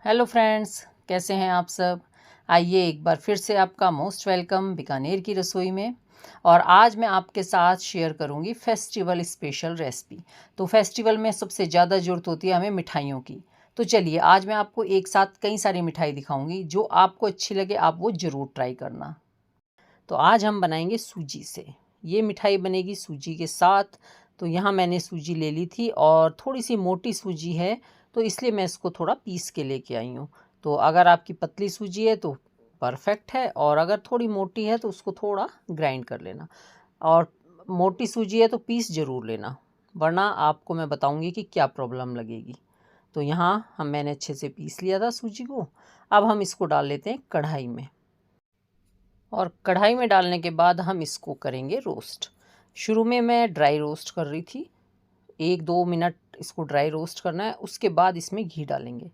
Hello friends, कैसे हैं आप सब। आइए एक बार फिर से आपका मोस्ट वेलकम बीकानेर की रसोई में। और आज मैं आपके साथ शेयर करूंगी फेस्टिवल स्पेशल रेसिपी। तो फेस्टिवल में सबसे ज़्यादा ज़रूरत होती है हमें मिठाइयों की। तो चलिए आज मैं आपको एक साथ कई सारी मिठाई दिखाऊंगी, जो आपको अच्छी लगे आप वो ज़रूर ट्राई करना। तो आज हम बनाएंगे सूजी से। ये मिठाई बनेगी सूजी के साथ। तो यहाँ मैंने सूजी ले ली थी और थोड़ी सी मोटी सूजी है, तो इसलिए मैं इसको थोड़ा पीस के लेके आई हूँ। तो अगर आपकी पतली सूजी है तो परफेक्ट है, और अगर थोड़ी मोटी है तो उसको थोड़ा ग्राइंड कर लेना। और मोटी सूजी है तो पीस ज़रूर लेना, वरना आपको मैं बताऊँगी कि क्या प्रॉब्लम लगेगी। तो यहाँ मैंने अच्छे से पीस लिया था सूजी को। अब हम इसको डाल लेते हैं कढ़ाई में, और कढ़ाई में डालने के बाद हम इसको करेंगे रोस्ट। शुरू में मैं ड्राई रोस्ट कर रही थी, 1-2 मिनट इसको ड्राई रोस्ट करना है, उसके बाद इसमें घी डालेंगे।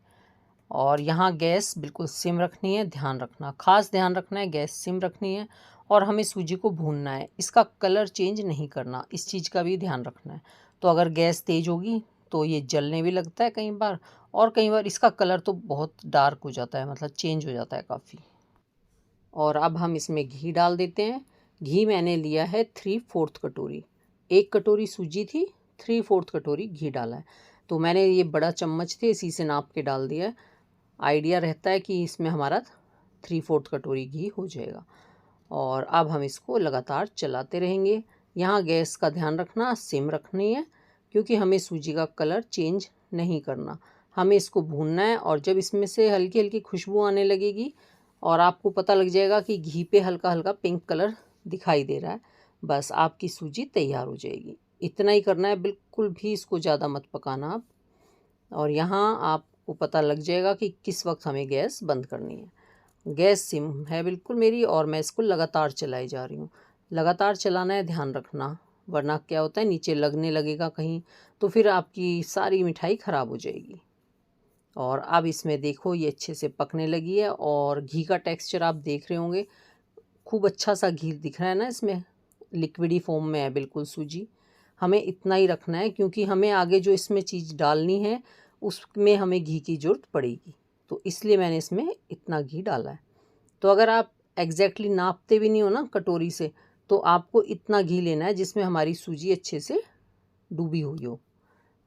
और यहाँ गैस बिल्कुल सिम रखनी है, ध्यान रखना, खास ध्यान रखना है, गैस सिम रखनी है। और हमें सूजी को भूनना है, इसका कलर चेंज नहीं करना, इस चीज़ का भी ध्यान रखना है। तो अगर गैस तेज़ होगी तो ये जलने भी लगता है कई बार, और कई बार इसका कलर तो बहुत डार्क हो जाता है, मतलब चेंज हो जाता है काफ़ी। और अब हम इसमें घी डाल देते हैं। घी मैंने लिया है 3/4 कटोरी। 1 कटोरी सूजी थी, 3/4 कटोरी घी डाला है। तो मैंने ये बड़ा चम्मच थे, इसी से नाप के डाल दिया है। आइडिया रहता है कि इसमें हमारा 3/4 कटोरी घी हो जाएगा। और अब हम इसको लगातार चलाते रहेंगे। यहाँ गैस का ध्यान रखना, सिम रखनी है, क्योंकि हमें सूजी का कलर चेंज नहीं करना, हमें इसको भूनना है। और जब इसमें से हल्की हल्की खुशबू आने लगेगी और आपको पता लग जाएगा कि घी पे हल्का हल्का पिंक कलर दिखाई दे रहा है, बस आपकी सूजी तैयार हो जाएगी। इतना ही करना है, बिल्कुल भी इसको ज़्यादा मत पकाना आप। और यहाँ आपको पता लग जाएगा कि किस वक्त हमें गैस बंद करनी है। गैस सिम है बिल्कुल मेरी, और मैं इसको लगातार चलाई जा रही हूँ। लगातार चलाना है, ध्यान रखना, वरना क्या होता है नीचे लगने लगेगा कहीं, तो फिर आपकी सारी मिठाई ख़राब हो जाएगी। और अब इसमें देखो ये अच्छे से पकने लगी है, और घी का टेक्सचर आप देख रहे होंगे, खूब अच्छा सा घी दिख रहा है ना, इसमें लिक्विडी फॉर्म में है बिल्कुल सूजी। हमें इतना ही रखना है, क्योंकि हमें आगे जो इसमें चीज़ डालनी है उसमें हमें घी की ज़रूरत पड़ेगी, तो इसलिए मैंने इसमें इतना घी डाला है। तो अगर आप एग्जैक्टली नापते भी नहीं हो ना कटोरी से, तो आपको इतना घी लेना है जिसमें हमारी सूजी अच्छे से डूबी हुई हो।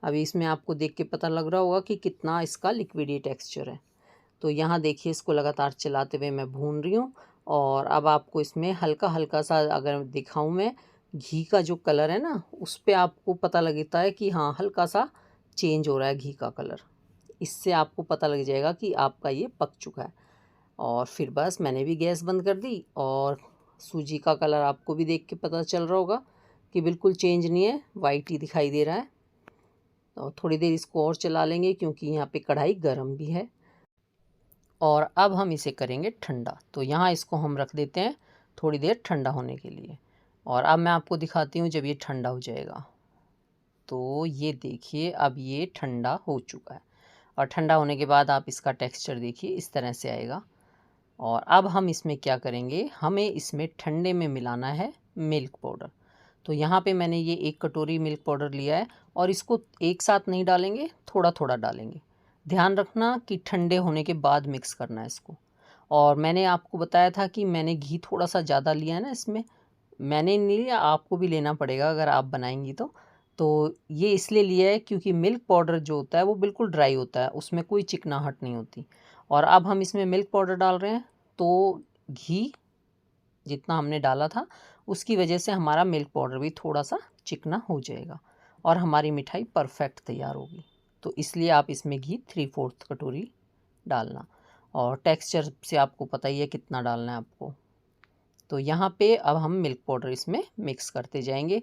अभी इसमें आपको देख के पता लग रहा होगा कि कितना इसका लिक्विडी टेक्सचर है। तो यहाँ देखिए इसको लगातार चलाते हुए मैं भून रही हूँ। और अब आपको इसमें हल्का हल्का सा अगर दिखाऊँ मैं, घी का जो कलर है ना, उस पर आपको पता लगता है कि हाँ हल्का सा चेंज हो रहा है घी का कलर। इससे आपको पता लग जाएगा कि आपका ये पक चुका है। और फिर बस मैंने भी गैस बंद कर दी, और सूजी का कलर आपको भी देख के पता चल रहा होगा कि बिल्कुल चेंज नहीं है, वाइट ही दिखाई दे रहा है। और थोड़ी देर इसको और चला लेंगे, क्योंकि यहाँ पे कढ़ाई गर्म भी है। और अब हम इसे करेंगे ठंडा। तो यहाँ इसको हम रख देते हैं थोड़ी देर ठंडा होने के लिए। और अब मैं आपको दिखाती हूँ जब ये ठंडा हो जाएगा। तो ये देखिए अब ये ठंडा हो चुका है, और ठंडा होने के बाद आप इसका टेक्सचर देखिए इस तरह से आएगा। और अब हम इसमें क्या करेंगे, हमें इसमें ठंडे में मिलाना है मिल्क पाउडर। तो यहाँ पे मैंने ये 1 कटोरी मिल्क पाउडर लिया है, और इसको एक साथ नहीं डालेंगे, थोड़ा थोड़ा डालेंगे। ध्यान रखना कि ठंडे होने के बाद मिक्स करना है इसको। और मैंने आपको बताया था कि मैंने घी थोड़ा सा ज़्यादा लिया है ना इसमें, मैंने नहीं लिया, आपको भी लेना पड़ेगा अगर आप बनाएंगी तो ये इसलिए लिया है क्योंकि मिल्क पाउडर जो होता है वो बिल्कुल ड्राई होता है, उसमें कोई चिकनाहट नहीं होती। और अब हम इसमें मिल्क पाउडर डाल रहे हैं, तो घी जितना हमने डाला था उसकी वजह से हमारा मिल्क पाउडर भी थोड़ा सा चिकना हो जाएगा, और हमारी मिठाई परफेक्ट तैयार होगी। तो इसलिए आप इसमें घी 3/4 कटोरी डालना, और टेक्सचर से आपको पता ही है कितना डालना है आपको। तो यहाँ पे अब हम मिल्क पाउडर इसमें मिक्स करते जाएंगे,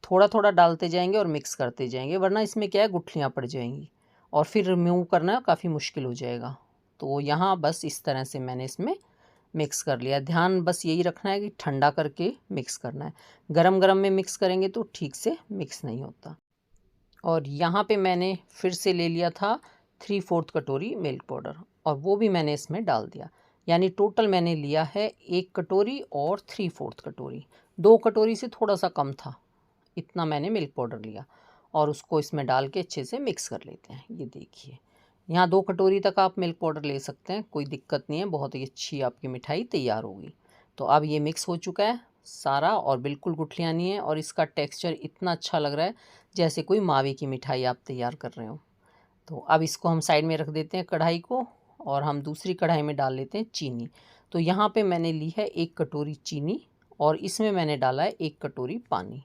थोड़ा थोड़ा डालते जाएंगे और मिक्स करते जाएंगे, वरना इसमें क्या है गुठलियाँ पड़ जाएंगी, और फिर रिमूव करना काफ़ी मुश्किल हो जाएगा। तो यहाँ बस इस तरह से मैंने इसमें मिक्स कर लिया। ध्यान बस यही रखना है कि ठंडा करके मिक्स करना है, गरम गरम में मिक्स करेंगे तो ठीक से मिक्स नहीं होता। और यहाँ पे मैंने फिर से ले लिया था 3/4 कटोरी मिल्क पाउडर, और वो भी मैंने इसमें डाल दिया। यानी टोटल मैंने लिया है 1 कटोरी और 3/4 कटोरी, 2 कटोरी से थोड़ा सा कम था, इतना मैंने मिल्क पाउडर लिया। और उसको इसमें डाल के अच्छे से मिक्स कर लेते हैं। ये देखिए यहाँ 2 कटोरी तक आप मिल्क पाउडर ले सकते हैं, कोई दिक्कत नहीं है, बहुत ही अच्छी आपकी मिठाई तैयार होगी। तो अब ये मिक्स हो चुका है सारा और बिल्कुल गुठलियाँ नहीं है और इसका टेक्सचर इतना अच्छा लग रहा है जैसे कोई मावे की मिठाई आप तैयार कर रहे हो। तो अब इसको हम साइड में रख देते हैं कढ़ाई को और हम दूसरी कढ़ाई में डाल लेते हैं चीनी। तो यहाँ पे मैंने ली है 1 कटोरी चीनी और इसमें मैंने डाला है 1 कटोरी पानी।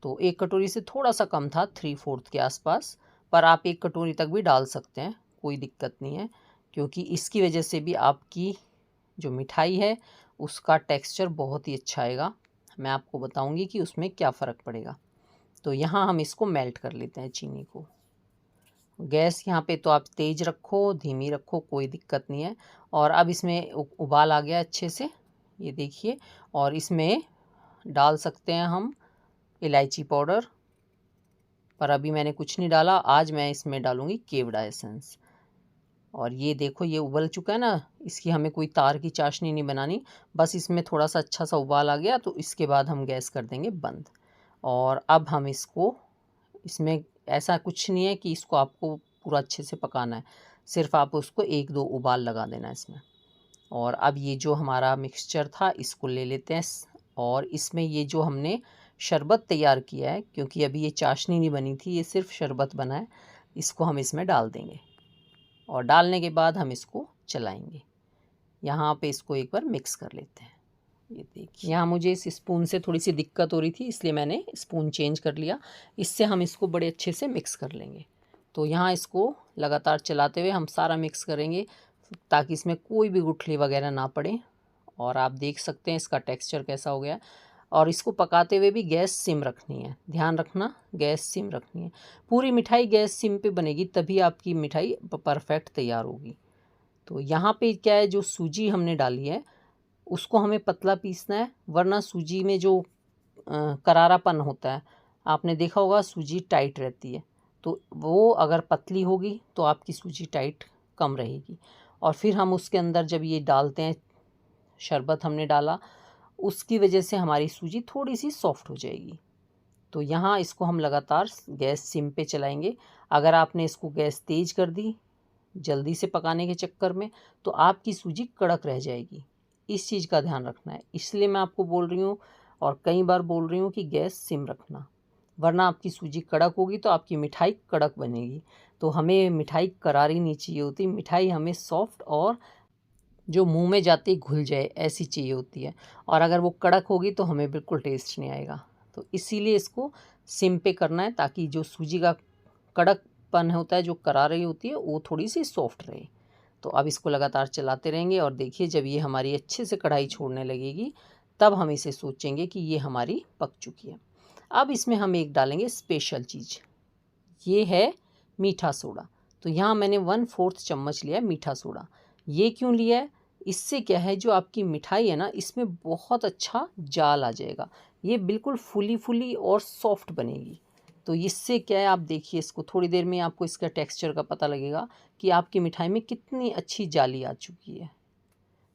तो 1 कटोरी से थोड़ा सा कम था, 3/4 के आसपास, पर आप 1 कटोरी तक भी डाल सकते हैं, कोई दिक्कत नहीं है, क्योंकि इसकी वजह से भी आपकी जो मिठाई है उसका टेक्सचर बहुत ही अच्छा आएगा। मैं आपको बताऊंगी कि उसमें क्या फ़र्क पड़ेगा। तो यहाँ हम इसको मेल्ट कर लेते हैं चीनी को। गैस यहाँ पे तो आप तेज़ रखो, धीमी रखो, कोई दिक्कत नहीं है। और अब इसमें उबाल आ गया अच्छे से, ये देखिए। और इसमें डाल सकते हैं हम इलायची पाउडर, पर अभी मैंने कुछ नहीं डाला। आज मैं इसमें डालूँगी केवड़ा एसेंस। और ये देखो ये उबल चुका है ना, इसकी हमें कोई तार की चाशनी नहीं बनानी, बस इसमें थोड़ा सा अच्छा सा उबाल आ गया तो इसके बाद हम गैस कर देंगे बंद। और अब हम इसको, इसमें ऐसा कुछ नहीं है कि इसको आपको पूरा अच्छे से पकाना है, सिर्फ आप उसको 1-2 उबाल लगा देना इसमें। और अब ये जो हमारा मिक्सचर था इसको ले लेते हैं और इसमें ये जो हमने शरबत तैयार किया है, क्योंकि अभी ये चाशनी नहीं बनी थी, ये सिर्फ शरबत बना है, इसको हम इसमें डाल देंगे। और डालने के बाद हम इसको चलाएंगे। यहाँ पे इसको एक बार मिक्स कर लेते हैं। ये देखिए, यहाँ मुझे इस स्पून से थोड़ी सी दिक्कत हो रही थी, इसलिए मैंने स्पून चेंज कर लिया। इससे हम इसको बड़े अच्छे से मिक्स कर लेंगे। तो यहाँ इसको लगातार चलाते हुए हम सारा मिक्स करेंगे ताकि इसमें कोई भी गुठली वगैरह ना पड़े। और आप देख सकते हैं इसका टेक्सचर कैसा हो गया। और इसको पकाते हुए भी गैस सिम रखनी है, ध्यान रखना गैस सिम रखनी है। पूरी मिठाई गैस सिम पे बनेगी तभी आपकी मिठाई परफेक्ट तैयार होगी। तो यहाँ पे क्या है, जो सूजी हमने डाली है उसको हमें पतला पीसना है, वरना सूजी में जो करारापन होता है, आपने देखा होगा सूजी टाइट रहती है, तो वो अगर पतली होगी तो आपकी सूजी टाइट कम रहेगी। और फिर हम उसके अंदर जब ये डालते हैं, शरबत हमने डाला, उसकी वजह से हमारी सूजी थोड़ी सी सॉफ्ट हो जाएगी। तो यहाँ इसको हम लगातार गैस सिम पे चलाएंगे। अगर आपने इसको गैस तेज़ कर दी जल्दी से पकाने के चक्कर में, तो आपकी सूजी कड़क रह जाएगी। इस चीज़ का ध्यान रखना है, इसलिए मैं आपको बोल रही हूँ और कई बार बोल रही हूँ कि गैस सिम रखना, वरना आपकी सूजी कड़क होगी तो आपकी मिठाई कड़क बनेगी। तो हमें मिठाई करारी नहीं चाहिए होती, मिठाई हमें सॉफ्ट और जो मुंह में जाते ही घुल जाए ऐसी चाहिए होती है। और अगर वो कड़क होगी तो हमें बिल्कुल टेस्ट नहीं आएगा। तो इसीलिए इसको सिम पे करना है ताकि जो सूजी का कड़कपन होता है, जो करारी होती है, वो थोड़ी सी सॉफ्ट रहे। तो अब इसको लगातार चलाते रहेंगे और देखिए जब ये हमारी अच्छे से कढ़ाई छोड़ने लगेगी तब हम इसे सोचेंगे कि ये हमारी पक चुकी है। अब इसमें हम एक डालेंगे स्पेशल चीज़, ये है मीठा सोडा। तो यहाँ मैंने 1/4 चम्मच लिया है मीठा सोडा। ये क्यों लिया है, इससे क्या है, जो आपकी मिठाई है ना इसमें बहुत अच्छा जाल आ जाएगा, ये बिल्कुल फूली फूली और सॉफ्ट बनेगी। तो इससे क्या है, आप देखिए इसको थोड़ी देर में आपको इसका टेक्सचर का पता लगेगा कि आपकी मिठाई में कितनी अच्छी जाली आ चुकी है।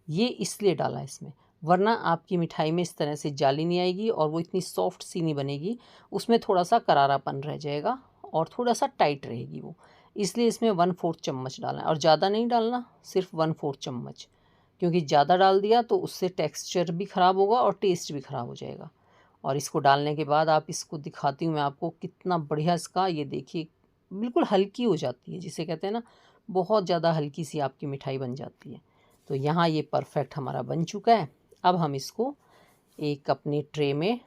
ये इसलिए डाला है इसमें, वरना आपकी मिठाई में इस तरह से जाली नहीं आएगी और वो इतनी सॉफ्ट सी नहीं बनेगी, उसमें थोड़ा सा करारापन रह जाएगा और थोड़ा सा टाइट रहेगी वो। इसलिए इसमें 1/4 चम्मच डालना है और ज़्यादा नहीं डालना, सिर्फ 1/4 चम्मच, क्योंकि ज़्यादा डाल दिया तो उससे टेक्सचर भी ख़राब होगा और टेस्ट भी ख़राब हो जाएगा। और इसको डालने के बाद आप इसको दिखाती हूँ मैं आपको कितना बढ़िया इसका, ये देखिए बिल्कुल हल्की हो जाती है, जिसे कहते हैं ना बहुत ज़्यादा हल्की सी आपकी मिठाई बन जाती है। तो यहाँ ये परफेक्ट हमारा बन चुका है। अब हम इसको एक अपनी ट्रे में,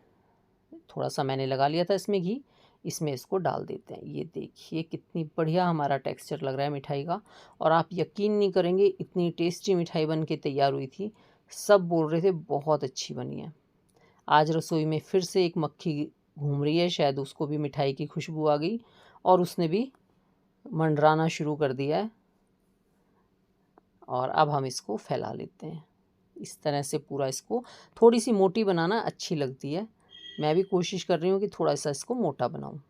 थोड़ा सा मैंने लगा लिया था इसमें घी, इसमें इसको डाल देते हैं। ये देखिए कितनी बढ़िया हमारा टेक्सचर लग रहा है मिठाई का। और आप यकीन नहीं करेंगे इतनी टेस्टी मिठाई बन के तैयार हुई थी, सब बोल रहे थे बहुत अच्छी बनी है। आज रसोई में फिर से एक मक्खी घूम रही है, शायद उसको भी मिठाई की खुशबू आ गई और उसने भी मंडराना शुरू कर दिया है। और अब हम इसको फैला लेते हैं इस तरह से पूरा। इसको थोड़ी सी मोटी बनाना अच्छी लगती है, मैं भी कोशिश कर रही हूँ कि थोड़ा सा इसको मोटा बनाऊँ।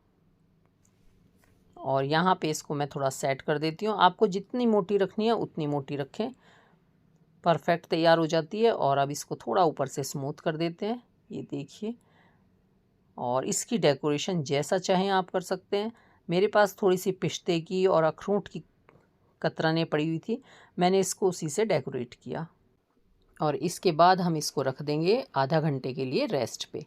और यहाँ पे इसको मैं थोड़ा सेट कर देती हूँ, आपको जितनी मोटी रखनी है उतनी मोटी रखें, परफेक्ट तैयार हो जाती है। और अब इसको थोड़ा ऊपर से स्मूथ कर देते हैं, ये देखिए। और इसकी डेकोरेशन जैसा चाहें आप कर सकते हैं। मेरे पास थोड़ी सी पिस्ते की और अखरोट की कतरनें पड़ी हुई थी, मैंने इसको उसी से डेकोरेट किया। और इसके बाद हम इसको रख देंगे आधा घंटे के लिए रेस्ट पे।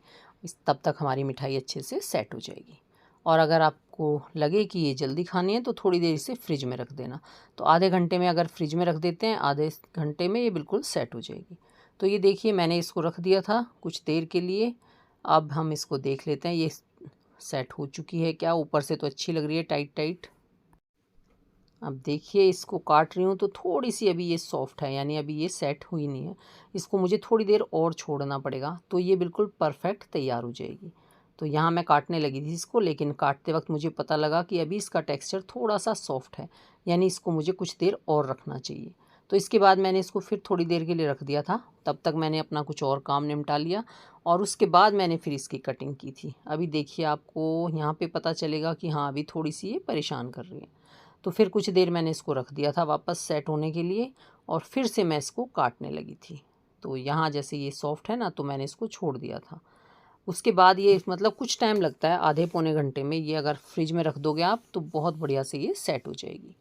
तब तक हमारी मिठाई अच्छे से सेट हो जाएगी। और अगर आपको लगे कि ये जल्दी खानी है तो थोड़ी देर इसे फ्रिज में रख देना। तो आधे घंटे में अगर फ्रिज में रख देते हैं, आधे घंटे में ये बिल्कुल सेट हो जाएगी। तो ये देखिए मैंने इसको रख दिया था कुछ देर के लिए। अब हम इसको देख लेते हैं ये सेट हो चुकी है क्या। ऊपर से तो अच्छी लग रही है टाइट टाइट। अब देखिए इसको काट रही हूँ तो थोड़ी सी अभी ये सॉफ्ट है, यानी अभी ये सेट हुई नहीं है। इसको मुझे थोड़ी देर और छोड़ना पड़ेगा तो ये बिल्कुल परफेक्ट तैयार हो जाएगी। तो यहाँ मैं काटने लगी थी इसको, लेकिन काटते वक्त मुझे पता लगा कि अभी इसका टेक्सचर थोड़ा सा सॉफ्ट है, यानी इसको मुझे कुछ देर और रखना चाहिए। तो इसके बाद मैंने इसको फिर थोड़ी देर के लिए रख दिया था। तब तक मैंने अपना कुछ और काम निपटा लिया और उसके बाद मैंने फिर इसकी कटिंग की थी। अभी देखिए आपको यहाँ पे पता चलेगा कि हाँ अभी थोड़ी सी ये परेशान कर रही है। तो फिर कुछ देर मैंने इसको रख दिया था वापस सेट होने के लिए और फिर से मैं इसको काटने लगी थी। तो यहाँ जैसे ये सॉफ्ट है ना, तो मैंने इसको छोड़ दिया था। उसके बाद ये मतलब कुछ टाइम लगता है, आधे पौने घंटे में ये अगर फ्रिज में रख दोगे आप तो बहुत बढ़िया से ये सेट हो जाएगी।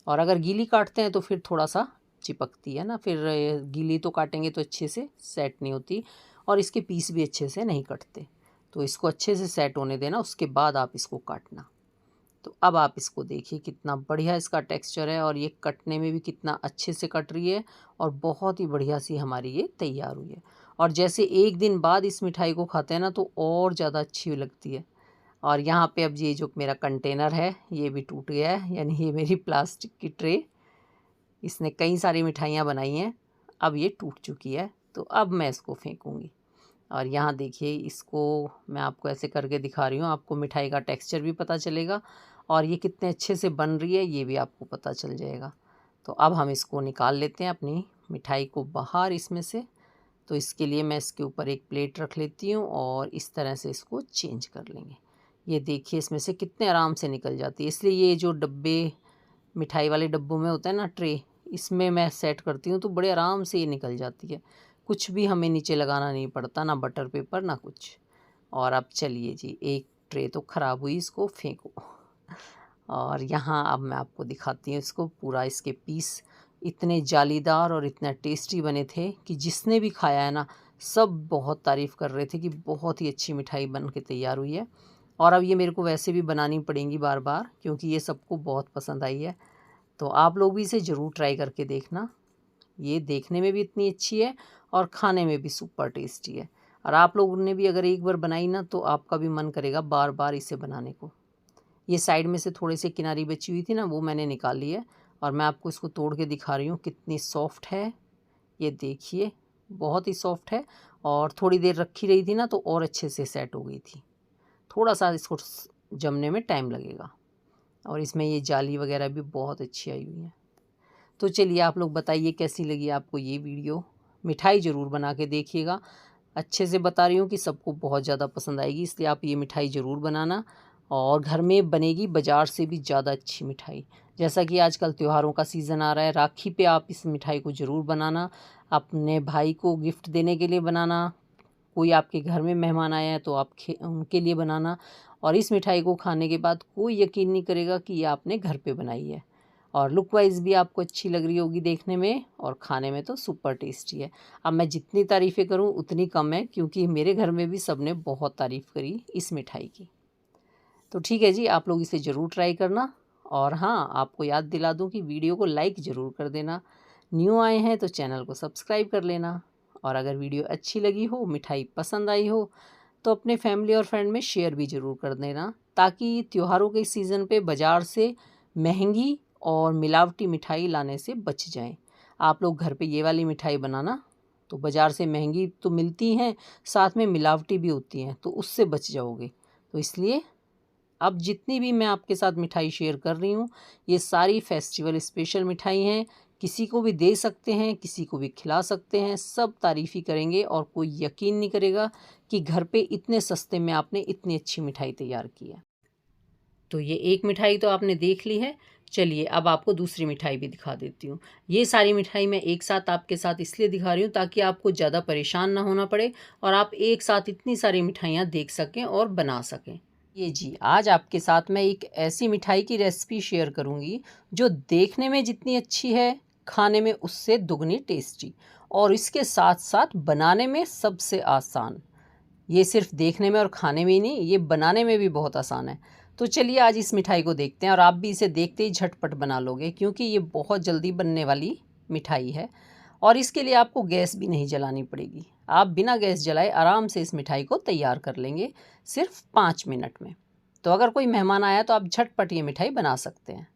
और अगर गीली काटते हैं तो फिर थोड़ा सा चिपकती है ना, फिर गीली तो काटेंगे तो अच्छे से सेट नहीं होती और इसके पीस भी अच्छे से नहीं कटते। तो इसको अच्छे से सेट होने देना, उसके बाद आप इसको काटना। तो अब आप इसको देखिए कितना बढ़िया इसका टेक्सचर है और ये कटने में भी कितना अच्छे से कट रही है और बहुत ही बढ़िया सी हमारी ये तैयार हुई है। और जैसे एक दिन बाद इस मिठाई को खाते हैं ना तो और ज़्यादा अच्छी लगती है। और यहाँ पे अब ये जो मेरा कंटेनर है ये भी टूट गया है, यानी ये मेरी प्लास्टिक की ट्रे, इसने कई सारी मिठाइयाँ बनाई हैं, अब ये टूट चुकी है। तो अब मैं इसको फेंकूँगी। और यहाँ देखिए इसको मैं आपको ऐसे करके दिखा रही हूँ, आपको मिठाई का टेक्सचर भी पता चलेगा और ये कितने अच्छे से बन रही है ये भी आपको पता चल जाएगा। तो अब हम इसको निकाल लेते हैं अपनी मिठाई को बाहर इसमें से। तो इसके लिए मैं इसके ऊपर एक प्लेट रख लेती हूँ और इस तरह से इसको चेंज कर लेंगे। ये देखिए इसमें से कितने आराम से निकल जाती है। इसलिए ये जो डब्बे मिठाई वाले डब्बों में होता है ना ट्रे, इसमें मैं सेट करती हूँ तो बड़े आराम से ये निकल जाती है। कुछ भी हमें नीचे लगाना नहीं पड़ता, ना बटर पेपर ना कुछ। और अब चलिए जी, एक ट्रे तो ख़राब हुई, इसको फेंको। और यहाँ अब मैं आपको दिखाती हूँ इसको पूरा। इसके पीस इतने जालीदार और इतना टेस्टी बने थे कि जिसने भी खाया है ना सब बहुत तारीफ़ कर रहे थे कि बहुत ही अच्छी मिठाई बन के तैयार हुई है। और अब ये मेरे को वैसे भी बनानी पड़ेंगी बार बार, क्योंकि ये सबको बहुत पसंद आई है। तो आप लोग भी इसे ज़रूर ट्राई करके देखना। ये देखने में भी इतनी अच्छी है और खाने में भी सुपर टेस्टी है। और आप लोगों ने भी अगर एक बार बनाई ना तो आपका भी मन करेगा बार बार इसे बनाने को। ये साइड में से थोड़े से किनारी बची हुई थी ना, वो मैंने निकाल ली है और मैं आपको इसको तोड़ के दिखा रही हूँ कितनी सॉफ्ट है। ये देखिए बहुत ही सॉफ्ट है और थोड़ी देर रखी रही थी ना तो और अच्छे से सेट हो गई थी। थोड़ा सा इसको जमने में टाइम लगेगा और इसमें ये जाली वगैरह भी बहुत अच्छी आई हुई है। तो चलिए आप लोग बताइए कैसी लगी आपको ये वीडियो। मिठाई ज़रूर बना के देखिएगा। अच्छे से बता रही हूँ कि सबको बहुत ज़्यादा पसंद आएगी, इसलिए आप ये मिठाई ज़रूर बनाना और घर में बनेगी बाज़ार से भी ज़्यादा अच्छी मिठाई। जैसा कि आजकल त्योहारों का सीज़न आ रहा है, राखी पे आप इस मिठाई को ज़रूर बनाना। अपने भाई को गिफ्ट देने के लिए बनाना, कोई आपके घर में मेहमान आए हैं तो आप उनके लिए बनाना। और इस मिठाई को खाने के बाद कोई यकीन नहीं करेगा कि ये आपने घर पे बनाई है। और लुक वाइज भी आपको अच्छी लग रही होगी देखने में और खाने में तो सुपर टेस्टी है। अब मैं जितनी तारीफ़ें करूं उतनी कम है, क्योंकि मेरे घर में भी सबने बहुत तारीफ़ करी इस मिठाई की। तो ठीक है जी, आप लोग इसे ज़रूर ट्राई करना। और हाँ, आपको याद दिला दूं कि वीडियो को लाइक ज़रूर कर देना। न्यू आए हैं तो चैनल को सब्सक्राइब कर लेना। और अगर वीडियो अच्छी लगी हो, मिठाई पसंद आई हो, तो अपने फैमिली और फ्रेंड में शेयर भी ज़रूर कर देना, ताकि त्योहारों के सीज़न पे बाज़ार से महंगी और मिलावटी मिठाई लाने से बच जाएं। आप लोग घर पे ये वाली मिठाई बनाना, तो बाज़ार से महंगी तो मिलती हैं, साथ में मिलावटी भी होती हैं, तो उससे बच जाओगे। तो इसलिए अब जितनी भी मैं आपके साथ मिठाई शेयर कर रही हूँ, ये सारी फेस्टिवल स्पेशल मिठाई हैं। किसी को भी दे सकते हैं, किसी को भी खिला सकते हैं, सब तारीफ़ ही करेंगे और कोई यकीन नहीं करेगा कि घर पे इतने सस्ते में आपने इतनी अच्छी मिठाई तैयार की है। तो ये एक मिठाई तो आपने देख ली है। चलिए अब आपको दूसरी मिठाई भी दिखा देती हूँ। ये सारी मिठाई मैं एक साथ आपके साथ इसलिए दिखा रही हूँ ताकि आपको ज़्यादा परेशान ना होना पड़े और आप एक साथ इतनी सारी मिठाइयाँ देख सकें और बना सकें। ये जी, आज आपके साथ मैं एक ऐसी मिठाई की रेसिपी शेयर करूंगी जो देखने में जितनी अच्छी है, खाने में उससे दुगनी टेस्टी, और इसके साथ साथ बनाने में सबसे आसान। ये सिर्फ देखने में और खाने में ही नहीं, ये बनाने में भी बहुत आसान है। तो चलिए आज इस मिठाई को देखते हैं, और आप भी इसे देखते ही झटपट बना लोगे, क्योंकि ये बहुत जल्दी बनने वाली मिठाई है। और इसके लिए आपको गैस भी नहीं जलानी पड़ेगी। आप बिना गैस जलाए आराम से इस मिठाई को तैयार कर लेंगे, सिर्फ 5 मिनट में। तो अगर कोई मेहमान आया तो आप झटपट ये मिठाई बना सकते हैं।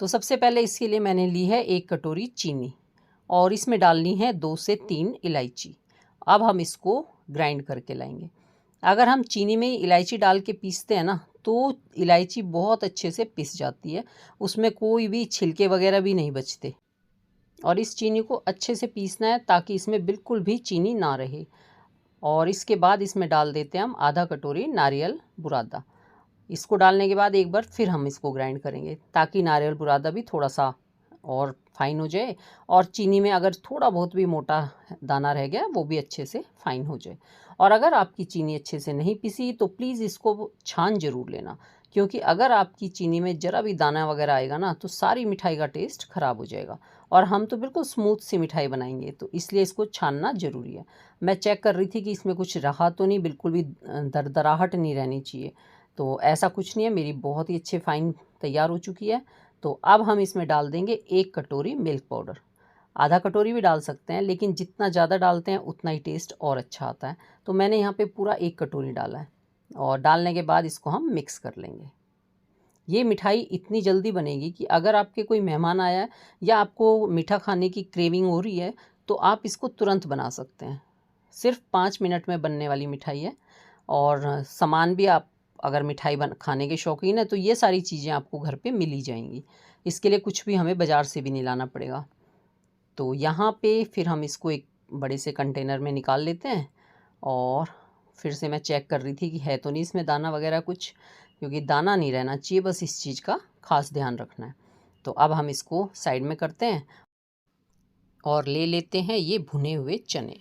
तो सबसे पहले इसके लिए मैंने ली है 1 कटोरी चीनी, और इसमें डालनी है 2 से 3 इलायची। अब हम इसको ग्राइंड करके लाएंगे। अगर हम चीनी में ही इलायची डाल के पीसते हैं ना, तो इलायची बहुत अच्छे से पिस जाती है, उसमें कोई भी छिलके वगैरह भी नहीं बचते। और इस चीनी को अच्छे से पीसना है ताकि इसमें बिल्कुल भी चीनी ना रहे। और इसके बाद इसमें डाल देते हैं हम आधा कटोरी नारियल बुरादा। इसको डालने के बाद एक बार फिर हम इसको ग्राइंड करेंगे, ताकि नारियल बुरादा भी थोड़ा सा और फाइन हो जाए, और चीनी में अगर थोड़ा बहुत भी मोटा दाना रह गया वो भी अच्छे से फाइन हो जाए। और अगर आपकी चीनी अच्छे से नहीं पिसी तो प्लीज़ इसको छान ज़रूर लेना, क्योंकि अगर आपकी चीनी में ज़रा भी दाना वगैरह आएगा ना, तो सारी मिठाई का टेस्ट ख़राब हो जाएगा। और हम तो बिल्कुल स्मूथ सी मिठाई बनाएंगे, तो इसलिए इसको छानना ज़रूरी है। मैं चेक कर रही थी कि इसमें कुछ रहा तो नहीं, बिल्कुल भी दरदराहट नहीं रहनी चाहिए। तो ऐसा कुछ नहीं है, मेरी बहुत ही अच्छे फाइन तैयार हो चुकी है। तो अब हम इसमें डाल देंगे 1 कटोरी मिल्क पाउडर। आधा कटोरी भी डाल सकते हैं, लेकिन जितना ज़्यादा डालते हैं उतना ही टेस्ट और अच्छा आता है। तो मैंने यहाँ पे पूरा 1 कटोरी डाला है, और डालने के बाद इसको हम मिक्स कर लेंगे। ये मिठाई इतनी जल्दी बनेगी कि अगर आपके कोई मेहमान आया है या आपको मीठा खाने की क्रेविंग हो रही है, तो आप इसको तुरंत बना सकते हैं। सिर्फ 5 मिनट में बनने वाली मिठाई है। और सामान भी, आप अगर मिठाई खाने के शौकीन है तो ये सारी चीज़ें आपको घर पे मिल ही जाएंगी। इसके लिए कुछ भी हमें बाज़ार से भी नहीं लाना पड़ेगा। तो यहाँ पे फिर हम इसको एक बड़े से कंटेनर में निकाल लेते हैं। और फिर से मैं चेक कर रही थी कि है तो नहीं इसमें दाना वगैरह कुछ, क्योंकि दाना नहीं रहना चाहिए, बस इस चीज़ का खास ध्यान रखना है। तो अब हम इसको साइड में करते हैं और ले लेते हैं ये भुने हुए चने।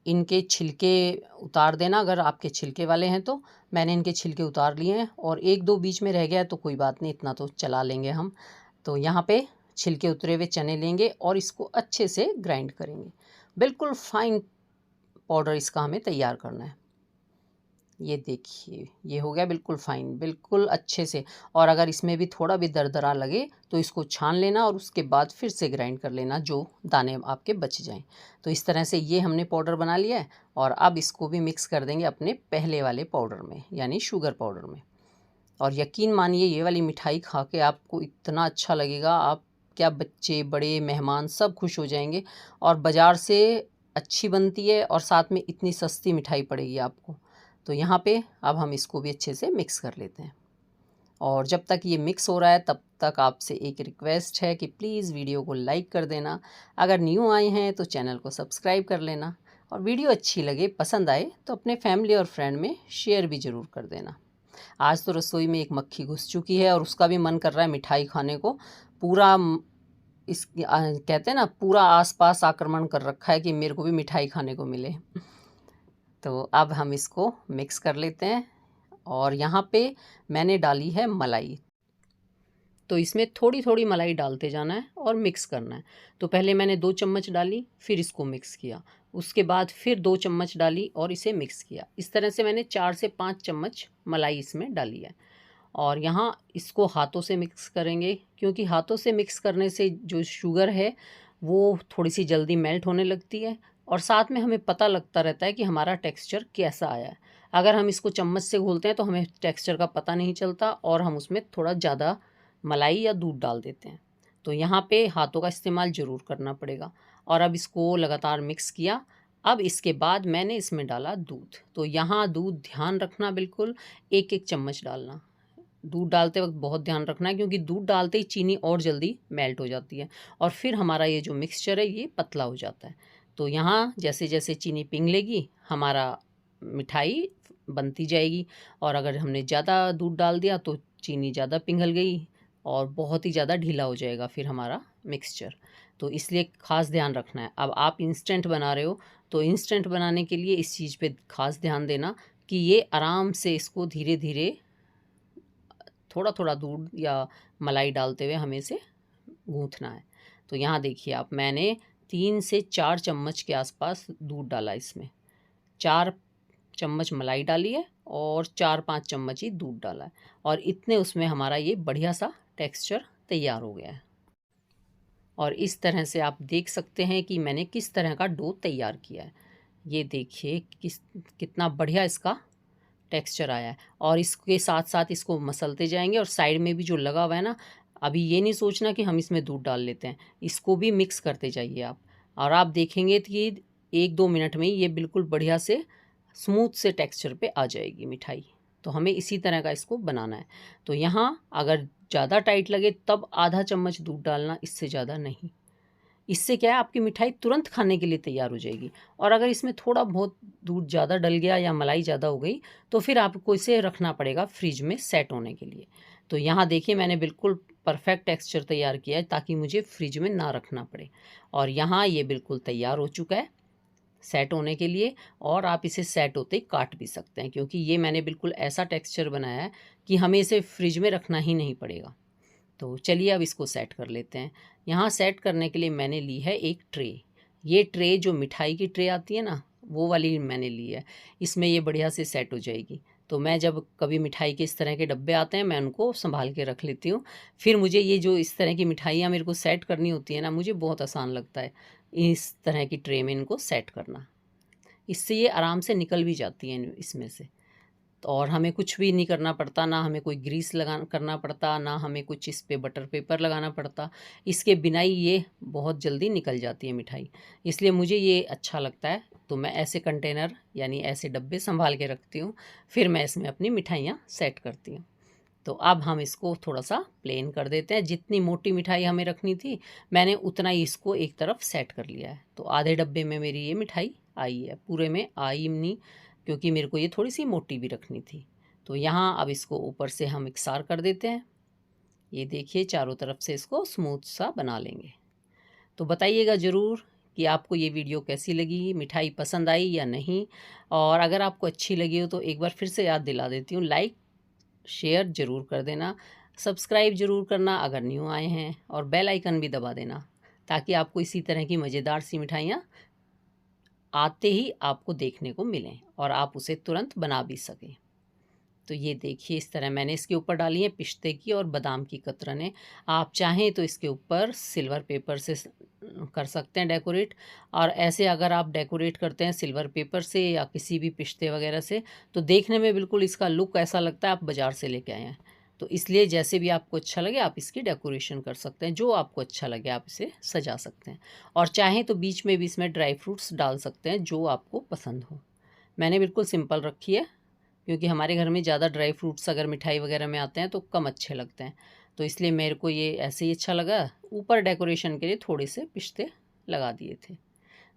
इनके छिलके उतार देना अगर आपके छिलके वाले हैं तो। मैंने इनके छिलके उतार लिए हैं, और एक दो बीच में रह गया है तो कोई बात नहीं, इतना तो चला लेंगे हम। तो यहाँ पे छिलके उतरे हुए चने लेंगे और इसको अच्छे से ग्राइंड करेंगे। बिल्कुल फाइन पाउडर इसका हमें तैयार करना है। ये देखिए, ये हो गया बिल्कुल फाइन, बिल्कुल अच्छे से। और अगर इसमें भी थोड़ा भी दरदरा लगे तो इसको छान लेना, और उसके बाद फिर से ग्राइंड कर लेना, जो दाने आपके बच जाएं। तो इस तरह से ये हमने पाउडर बना लिया है। और अब इसको भी मिक्स कर देंगे अपने पहले वाले पाउडर में, यानी शुगर पाउडर में। और यकीन मानिए, ये वाली मिठाई खा के आपको इतना अच्छा लगेगा, आप क्या, बच्चे बड़े मेहमान सब खुश हो जाएंगे। और बाज़ार से अच्छी बनती है, और साथ में इतनी सस्ती मिठाई पड़ेगी आपको। तो यहाँ पे अब हम इसको भी अच्छे से मिक्स कर लेते हैं। और जब तक ये मिक्स हो रहा है तब तक आपसे एक रिक्वेस्ट है कि प्लीज़ वीडियो को लाइक कर देना। अगर न्यू आए हैं तो चैनल को सब्सक्राइब कर लेना, और वीडियो अच्छी लगे, पसंद आए तो अपने फैमिली और फ्रेंड में शेयर भी ज़रूर कर देना। आज तो रसोई में एक मक्खी घुस चुकी है, और उसका भी मन कर रहा है मिठाई खाने को। पूरा कहते हैं ना, पूरा आसपास आक्रमण कर रखा है कि मेरे को भी मिठाई खाने को मिले। तो अब हम इसको मिक्स कर लेते हैं। और यहाँ पे मैंने डाली है मलाई। तो इसमें थोड़ी थोड़ी मलाई डालते जाना है और मिक्स करना है। तो पहले मैंने 2 चम्मच डाली, फिर इसको मिक्स किया। उसके बाद फिर 2 चम्मच डाली और इसे मिक्स किया। इस तरह से मैंने 4 से 5 चम्मच मलाई इसमें डाली है। और यहाँ इसको हाथों से मिक्स करेंगे, क्योंकि हाथों से मिक्स करने से जो शुगर है वो थोड़ी सी जल्दी मेल्ट होने लगती है, और साथ में हमें पता लगता रहता है कि हमारा टेक्सचर कैसा आया है। अगर हम इसको चम्मच से घोलते हैं तो हमें टेक्सचर का पता नहीं चलता, और हम उसमें थोड़ा ज़्यादा मलाई या दूध डाल देते हैं। तो यहाँ पे हाथों का इस्तेमाल ज़रूर करना पड़ेगा। और अब इसको लगातार मिक्स किया। अब इसके बाद मैंने इसमें डाला दूध। तो यहाँ दूध ध्यान रखना, बिल्कुल 1-1 चम्मच डालना। दूध डालते वक्त बहुत ध्यान रखना है, क्योंकि दूध डालते ही चीनी और जल्दी मेल्ट हो जाती है, और फिर हमारा ये जो मिक्सचर है ये पतला हो जाता है। तो यहाँ जैसे जैसे चीनी पिघलेगी हमारा मिठाई बनती जाएगी। और अगर हमने ज़्यादा दूध डाल दिया तो चीनी ज़्यादा पिघल गई, और बहुत ही ज़्यादा ढीला हो जाएगा फिर हमारा मिक्सचर। तो इसलिए ख़ास ध्यान रखना है। अब आप इंस्टेंट बना रहे हो, तो इंस्टेंट बनाने के लिए इस चीज़ पे ख़ास ध्यान देना कि ये आराम से इसको धीरे धीरे थोड़ा थोड़ा दूध या मलाई डालते हुए हमें इसे गूँथना है। तो यहाँ देखिए आप, मैंने 3 से 4 चम्मच के आसपास दूध डाला इसमें, 4 चम्मच मलाई डाली है और 4-5 चम्मच ही दूध डाला है, और इतने उसमें हमारा ये बढ़िया सा टेक्सचर तैयार हो गया है। और इस तरह से आप देख सकते हैं कि मैंने किस तरह का डो तैयार किया है। ये देखिए कितना बढ़िया इसका टेक्सचर आया है। और इसके साथ साथ इसको मसलते जाएंगे, और साइड में भी जो लगा हुआ है ना, अभी ये नहीं सोचना कि हम इसमें दूध डाल लेते हैं, इसको भी मिक्स करते जाइए आप, और आप देखेंगे कि 1-2 मिनट में ये बिल्कुल बढ़िया से स्मूथ से टेक्सचर पे आ जाएगी मिठाई। तो हमें इसी तरह का इसको बनाना है। तो यहाँ अगर ज़्यादा टाइट लगे तब आधा चम्मच दूध डालना, इससे ज़्यादा नहीं। इससे क्या है, आपकी मिठाई तुरंत खाने के लिए तैयार हो जाएगी। और अगर इसमें थोड़ा बहुत दूध ज़्यादा डल गया या मलाई ज़्यादा हो गई तो फिर आपको इसे रखना पड़ेगा फ्रिज में सेट होने के लिए। तो यहाँ देखिए मैंने बिल्कुल परफेक्ट टेक्सचर तैयार किया है ताकि मुझे फ्रिज में ना रखना पड़े। और यहाँ ये बिल्कुल तैयार हो चुका है सेट होने के लिए, और आप इसे सेट होते ही काट भी सकते हैं, क्योंकि ये मैंने बिल्कुल ऐसा टेक्सचर बनाया है कि हमें इसे फ्रिज में रखना ही नहीं पड़ेगा। तो चलिए अब इसको सेट कर लेते हैं। यहाँ सेट करने के लिए मैंने ली है एक ट्रे। ये ट्रे जो मिठाई की ट्रे आती है ना, वो वाली मैंने ली है। इसमें ये बढ़िया से सेट हो जाएगी। तो मैं जब कभी मिठाई के इस तरह के डब्बे आते हैं, मैं उनको संभाल के रख लेती हूँ। फिर मुझे ये जो इस तरह की मिठाइयाँ मेरे को सेट करनी होती है ना, मुझे बहुत आसान लगता है इस तरह की ट्रे में इनको सेट करना। इससे ये आराम से निकल भी जाती हैं इसमें से। तो और हमें कुछ भी नहीं करना पड़ता, ना हमें कोई ग्रीस करना पड़ता, ना हमें कुछ इस पे बटर पेपर लगाना पड़ता। इसके बिना ही ये बहुत जल्दी निकल जाती है मिठाई। इसलिए मुझे ये अच्छा लगता है। तो मैं ऐसे कंटेनर यानी ऐसे डब्बे संभाल के रखती हूँ, फिर मैं इसमें अपनी मिठाइयाँ सेट करती हूँ। तो अब हम इसको थोड़ा सा प्लेन कर देते हैं। जितनी मोटी मिठाई हमें रखनी थी मैंने उतना ही इसको एक तरफ सेट कर लिया है। तो आधे डब्बे में मेरी ये मिठाई आई है, पूरे में आई नहीं, क्योंकि मेरे को ये थोड़ी सी मोटी भी रखनी थी। तो यहाँ अब इसको ऊपर से हम इकसार कर देते हैं। ये देखिए चारों तरफ से इसको स्मूथ सा बना लेंगे। तो बताइएगा ज़रूर कि आपको ये वीडियो कैसी लगी, मिठाई पसंद आई या नहीं। और अगर आपको अच्छी लगी हो तो एक बार फिर से याद दिला देती हूँ, लाइक शेयर ज़रूर कर देना, सब्सक्राइब ज़रूर करना अगर न्यू आए हैं, और बेल आइकन भी दबा देना ताकि आपको इसी तरह की मज़ेदार सी मिठाइयाँ आते ही आपको देखने को मिलें और आप उसे तुरंत बना भी सकें। तो ये देखिए इस तरह मैंने इसके ऊपर डाली है पिस्ते की और बादाम की कतरनें। आप चाहें तो इसके ऊपर सिल्वर पेपर से कर सकते हैं डेकोरेट। और ऐसे अगर आप डेकोरेट करते हैं सिल्वर पेपर से या किसी भी पिस्ते वगैरह से, तो देखने में बिल्कुल इसका लुक ऐसा लगता है आप बाज़ार से लेके आए हैं। तो इसलिए जैसे भी आपको अच्छा लगे आप इसकी डेकोरेशन कर सकते हैं, जो आपको अच्छा लगे आप इसे सजा सकते हैं। और चाहें तो बीच में भी इसमें ड्राई फ्रूट्स डाल सकते हैं जो आपको पसंद हो। मैंने बिल्कुल सिंपल रखी है, क्योंकि हमारे घर में ज़्यादा ड्राई फ्रूट्स अगर मिठाई वगैरह में आते हैं तो कम अच्छे लगते हैं। तो इसलिए मेरे को ये ऐसे ही अच्छा लगा। ऊपर डेकोरेशन के लिए थोड़े से पिस्ते लगा दिए थे।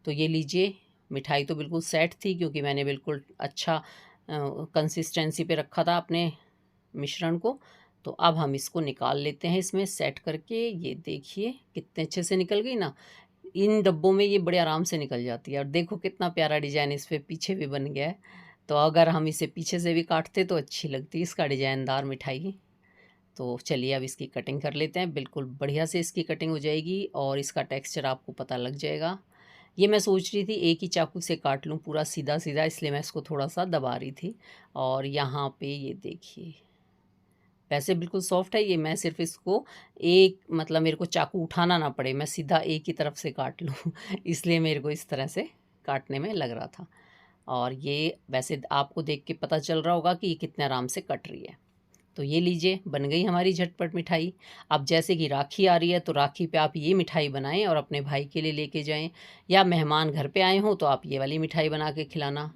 तो ये लीजिए, मिठाई तो बिल्कुल सेट थी क्योंकि मैंने बिल्कुल अच्छा कंसिस्टेंसी पे रखा था अपने मिश्रण को। तो अब हम इसको निकाल लेते हैं इसमें सेट करके। ये देखिए कितने अच्छे से निकल गई ना। इन डब्बों में ये बड़े आराम से निकल जाती है। और देखो कितना प्यारा डिज़ाइन इस पे पीछे भी बन गया है। तो अगर हम इसे पीछे से भी काटते तो अच्छी लगती इसका डिज़ाइनदार मिठाई। तो चलिए अब इसकी कटिंग कर लेते हैं। बिल्कुल बढ़िया से इसकी कटिंग हो जाएगी और इसका टेक्सचर आपको पता लग जाएगा। ये मैं सोच रही थी एक ही चाकू से काट लूँ पूरा सीधा सीधा, इसलिए मैं इसको थोड़ा सा दबा रही थी। और यहाँ पे ये देखिए, वैसे बिल्कुल सॉफ्ट है ये। मैं सिर्फ इसको एक मतलब मेरे को चाकू उठाना ना पड़े, मैं सीधा एक ही तरफ से काट लूँ इसलिए मेरे को इस तरह से काटने में लग रहा था। और ये वैसे आपको देख के पता चल रहा होगा कि ये कितने आराम से कट रही है। तो ये लीजिए बन गई हमारी झटपट मिठाई। अब जैसे कि राखी आ रही है तो राखी पे आप ये मिठाई बनाएं और अपने भाई के लिए लेके जाएं, या मेहमान घर पे आए हों तो आप ये वाली मिठाई बना के खिलाना।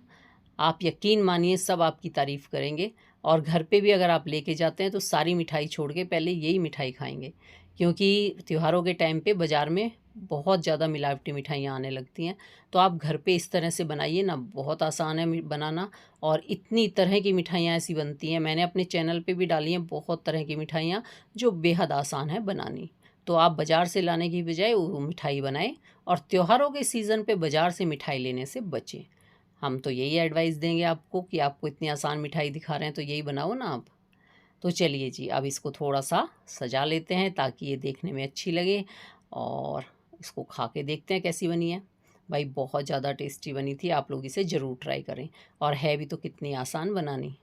आप यकीन मानिए सब आपकी तारीफ़ करेंगे। और घर पे भी अगर आप लेके जाते हैं तो सारी मिठाई छोड़ के पहले यही मिठाई खाएंगे, क्योंकि त्योहारों के टाइम पे बाज़ार में बहुत ज़्यादा मिलावटी मिठाइयाँ आने लगती हैं। तो आप घर पे इस तरह से बनाइए ना, बहुत आसान है बनाना। और इतनी तरह की मिठाइयाँ ऐसी बनती हैं, मैंने अपने चैनल पे भी डाली हैं बहुत तरह की मिठाइयाँ जो बेहद आसान है बनानी। तो आप बाज़ार से लाने की बजाय वो मिठाई बनाएं और त्योहारों के सीज़न पे बाज़ार से मिठाई लेने से बचें। हम तो यही एडवाइस देंगे आपको कि आपको इतनी आसान मिठाई दिखा रहे हैं तो यही बनाओ ना आप। तो चलिए जी, अब इसको थोड़ा सा सजा लेते हैं ताकि ये देखने में अच्छी लगे, और इसको खा के देखते हैं कैसी बनी है। भाई बहुत ज़्यादा टेस्टी बनी थी, आप लोग इसे ज़रूर ट्राई करें, और है भी तो कितनी आसान बनानी।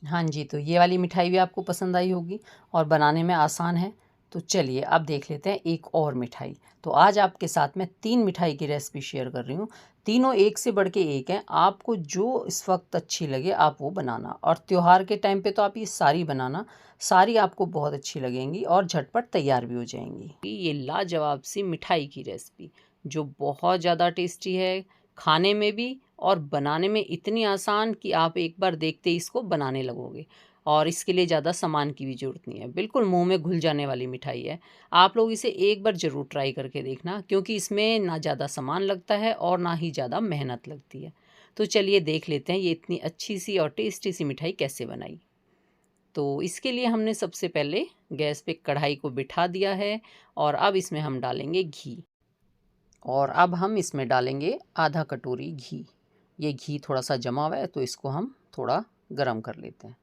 हाँ जी, तो ये वाली मिठाई भी आपको पसंद आई होगी और बनाने में आसान है। तो चलिए अब देख लेते हैं एक और मिठाई। तो आज आपके साथ मैं 3 मिठाई की रेसिपी शेयर कर रही हूँ। तीनों एक से बढ़ के एक हैं। आपको जो इस वक्त अच्छी लगे आप वो बनाना, और त्योहार के टाइम पे तो आप ये सारी बनाना, सारी आपको बहुत अच्छी लगेंगी और झटपट तैयार भी हो जाएंगी। ये लाजवाब सी मिठाई की रेसिपी जो बहुत ज़्यादा टेस्टी है, खाने में भी और बनाने में इतनी आसान कि आप एक बार देखते ही इसको बनाने लगोगे, और इसके लिए ज़्यादा सामान की भी ज़रूरत नहीं है। बिल्कुल मुंह में घुल जाने वाली मिठाई है। आप लोग इसे एक बार ज़रूर ट्राई करके देखना, क्योंकि इसमें ना ज़्यादा सामान लगता है और ना ही ज़्यादा मेहनत लगती है। तो चलिए देख लेते हैं ये इतनी अच्छी सी और टेस्टी सी मिठाई कैसे बनाई। तो इसके लिए हमने सबसे पहले गैस पे कढ़ाई को बिठा दिया है, और अब इसमें हम डालेंगे घी, और अब हम इसमें डालेंगे आधा कटोरी घी। ये घी थोड़ा सा जमा हुआ है तो इसको हम थोड़ा गरम कर लेते हैं,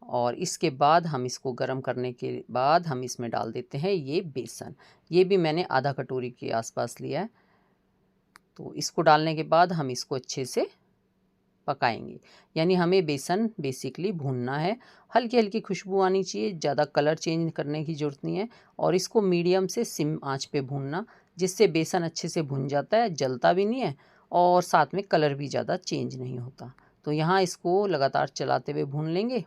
और इसके बाद हम इसको गरम करने के बाद हम इसमें डाल देते हैं ये बेसन। ये भी मैंने आधा कटोरी के आसपास लिया है। तो इसको डालने के बाद हम इसको अच्छे से पकाएंगे, यानी हमें बेसन बेसिकली भूनना है। हल्की हल्की खुशबू आनी चाहिए, ज़्यादा कलर चेंज करने की ज़रूरत नहीं है, और इसको मीडियम से सिम आंच पे भूनना, जिससे बेसन अच्छे से भुन जाता है, जलता भी नहीं है, और साथ में कलर भी ज़्यादा चेंज नहीं होता। तो यहाँ इसको लगातार चलाते हुए भून लेंगे।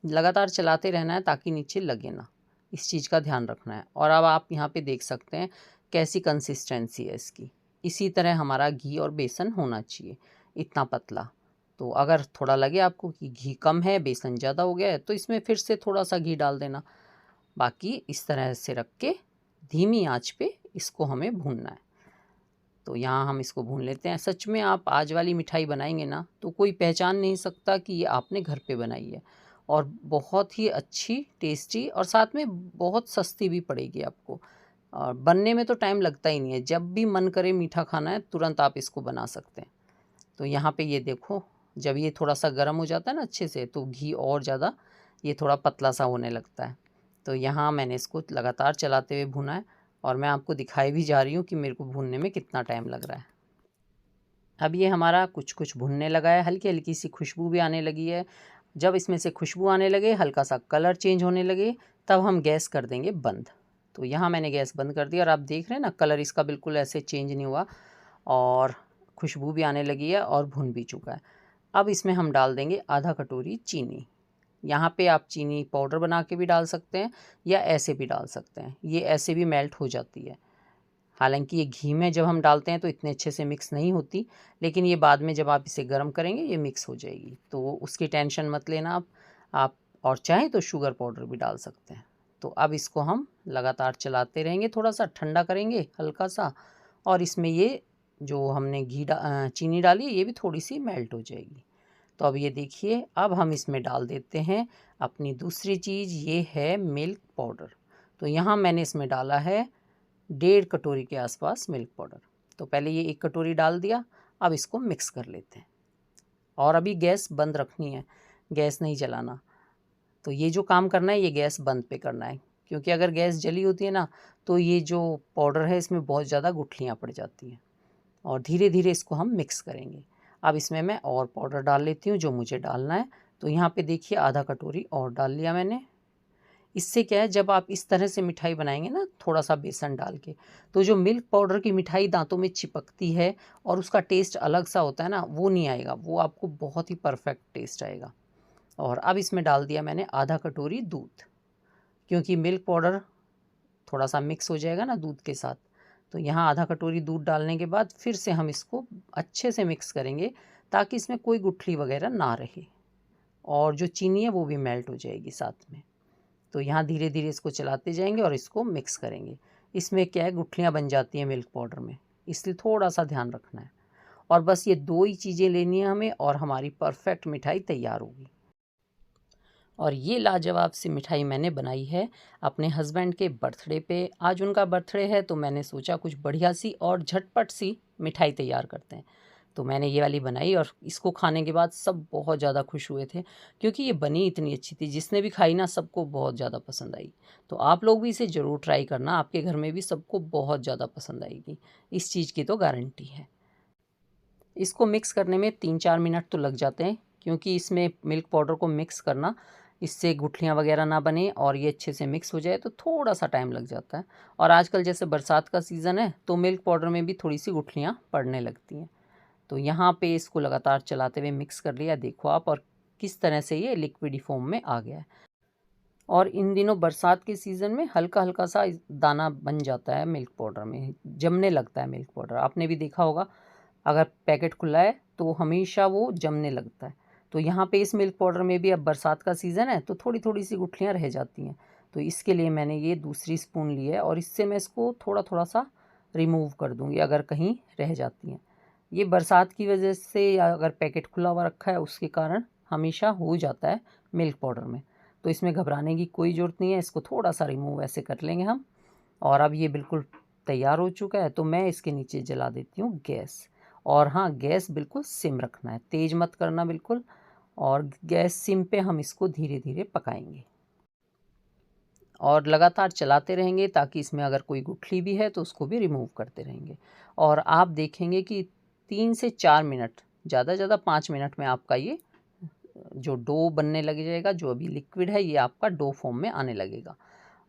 लगातार चलाते रहना है ताकि नीचे लगे ना, इस चीज़ का ध्यान रखना है। और अब आप यहाँ पे देख सकते हैं कैसी कंसिस्टेंसी है इसकी। इसी तरह हमारा घी और बेसन होना चाहिए, इतना पतला। तो अगर थोड़ा लगे आपको कि घी कम है, बेसन ज़्यादा हो गया है, तो इसमें फिर से थोड़ा सा घी डाल देना। बाकी इस तरह से रख के धीमी आंच पे इसको हमें भूनना है। तो यहाँ हम इसको भून लेते हैं। सच में आप आज वाली मिठाई बनाएंगे ना तो कोई पहचान नहीं सकता कि ये आपने घर पे बनाई है, और बहुत ही अच्छी, टेस्टी, और साथ में बहुत सस्ती भी पड़ेगी आपको। और बनने में तो टाइम लगता ही नहीं है, जब भी मन करे मीठा खाना है तुरंत आप इसको बना सकते हैं। तो यहाँ पे ये देखो, जब ये थोड़ा सा गर्म हो जाता है ना अच्छे से, तो घी और ज़्यादा ये थोड़ा पतला सा होने लगता है। तो यहाँ मैंने इसको लगातार चलाते हुए भुना है, और मैं आपको दिखाई भी जा रही हूँ कि मेरे को भूनने में कितना टाइम लग रहा है। अब ये हमारा कुछ कुछ भुनने लगा है, हल्की हल्की सी खुशबू भी आने लगी है। जब इसमें से खुशबू आने लगे, हल्का सा कलर चेंज होने लगे, तब हम गैस कर देंगे बंद। तो यहाँ मैंने गैस बंद कर दिया, और आप देख रहे हैं ना कलर इसका बिल्कुल ऐसे चेंज नहीं हुआ, और खुशबू भी आने लगी है, और भुन भी चुका है। अब इसमें हम डाल देंगे आधा कटोरी चीनी। यहाँ पे आप चीनी पाउडर बना के भी डाल सकते हैं, या ऐसे भी डाल सकते हैं, ये ऐसे भी मेल्ट हो जाती है। हालांकि ये घी में जब हम डालते हैं तो इतने अच्छे से मिक्स नहीं होती, लेकिन ये बाद में जब आप इसे गर्म करेंगे ये मिक्स हो जाएगी, तो उसकी टेंशन मत लेना आप और चाहें तो शुगर पाउडर भी डाल सकते हैं। तो अब इसको हम लगातार चलाते रहेंगे, थोड़ा सा ठंडा करेंगे हल्का सा, और इसमें ये जो हमने चीनी डाली है ये भी थोड़ी सी मेल्ट हो जाएगी। तो अब ये देखिए, अब हम इसमें डाल देते हैं अपनी दूसरी चीज़, ये है मिल्क पाउडर। तो यहाँ मैंने इसमें डाला है 1.5 कटोरी के आसपास मिल्क पाउडर। तो पहले ये 1 कटोरी डाल दिया, अब इसको मिक्स कर लेते हैं, और अभी गैस बंद रखनी है, गैस नहीं जलाना। तो ये जो काम करना है ये गैस बंद पे करना है, क्योंकि अगर गैस जली होती है ना तो ये जो पाउडर है इसमें बहुत ज़्यादा गुठलियाँ पड़ जाती हैं, और धीरे धीरे इसको हम मिक्स करेंगे। अब इसमें मैं और पाउडर डाल लेती हूँ जो मुझे डालना है। तो यहाँ पे देखिए आधा कटोरी और डाल लिया मैंने। इससे क्या है, जब आप इस तरह से मिठाई बनाएंगे ना थोड़ा सा बेसन डाल के, तो जो मिल्क पाउडर की मिठाई दांतों में चिपकती है और उसका टेस्ट अलग सा होता है ना, वो नहीं आएगा, वो आपको बहुत ही परफेक्ट टेस्ट आएगा। और अब इसमें डाल दिया मैंने आधा कटोरी दूध, क्योंकि मिल्क पाउडर थोड़ा सा मिक्स हो जाएगा ना दूध के साथ। तो यहाँ आधा कटोरी दूध डालने के बाद फिर से हम इसको अच्छे से मिक्स करेंगे, ताकि इसमें कोई गुठली वगैरह ना रहे, और जो चीनी है वो भी मेल्ट हो जाएगी साथ में। तो यहाँ धीरे धीरे इसको चलाते जाएंगे और इसको मिक्स करेंगे। इसमें क्या है, गुठलियाँ बन जाती हैं मिल्क पाउडर में, इसलिए थोड़ा सा ध्यान रखना है। और बस ये 2 ही चीज़ें लेनी है हमें, और हमारी परफेक्ट मिठाई तैयार होगी। और ये लाजवाब सी मिठाई मैंने बनाई है अपने हस्बैंड के बर्थडे पे। आज उनका बर्थडे है, तो मैंने सोचा कुछ बढ़िया सी और झटपट सी मिठाई तैयार करते हैं। तो मैंने ये वाली बनाई और इसको खाने के बाद सब बहुत ज़्यादा खुश हुए थे, क्योंकि ये बनी इतनी अच्छी थी। जिसने भी खाई ना सबको बहुत ज़्यादा पसंद आई। तो आप लोग भी इसे ज़रूर ट्राई करना, आपके घर में भी सबको बहुत ज़्यादा पसंद आएगी, इस चीज़ की तो गारंटी है। इसको मिक्स करने में 3-4 मिनट तो लग जाते हैं, क्योंकि इसमें मिल्क पाउडर को मिक्स करना, इससे गुठलियाँ वगैरह ना बने और ये अच्छे से मिक्स हो जाए तो थोड़ा सा टाइम लग जाता है। और आजकल जैसे बरसात का सीज़न है तो मिल्क पाउडर में भी थोड़ी सी गुठलियाँ पड़ने लगती हैं। तो यहाँ पे इसको लगातार चलाते हुए मिक्स कर लिया, देखो आप, और किस तरह से ये लिक्विडी फॉर्म में आ गया है। और इन दिनों बरसात के सीज़न में हल्का हल्का सा दाना बन जाता है मिल्क पाउडर में, जमने लगता है मिल्क पाउडर, आपने भी देखा होगा। अगर पैकेट खुला है तो हमेशा वो जमने लगता है। तो यहाँ पे इस मिल्क पाउडर में भी अब बरसात का सीज़न है तो थोड़ी थोड़ी सी गुठलियाँ रह जाती हैं। तो इसके लिए मैंने ये दूसरी स्पून ली है और इससे मैं इसको थोड़ा थोड़ा सा रिमूव कर दूँगी अगर कहीं रह जाती हैं। ये बरसात की वजह से या अगर पैकेट खुला हुआ रखा है उसके कारण हमेशा हो जाता है मिल्क पाउडर में। तो इसमें घबराने की कोई ज़रूरत नहीं है, इसको थोड़ा सा रिमूव ऐसे कर लेंगे हम। और अब ये बिल्कुल तैयार हो चुका है, तो मैं इसके नीचे जला देती हूँ गैस। और हाँ, गैस बिल्कुल सिम रखना है, तेज़ मत करना बिल्कुल। और गैस सिम पे हम इसको धीरे धीरे पकाएंगे और लगातार चलाते रहेंगे, ताकि इसमें अगर कोई गुठली भी है तो उसको भी रिमूव करते रहेंगे। और आप देखेंगे कि 3 से 4 मिनट, ज़्यादा ज़्यादा 5 मिनट में आपका ये जो डो बनने लग जाएगा, जो अभी लिक्विड है ये आपका डो फॉर्म में आने लगेगा।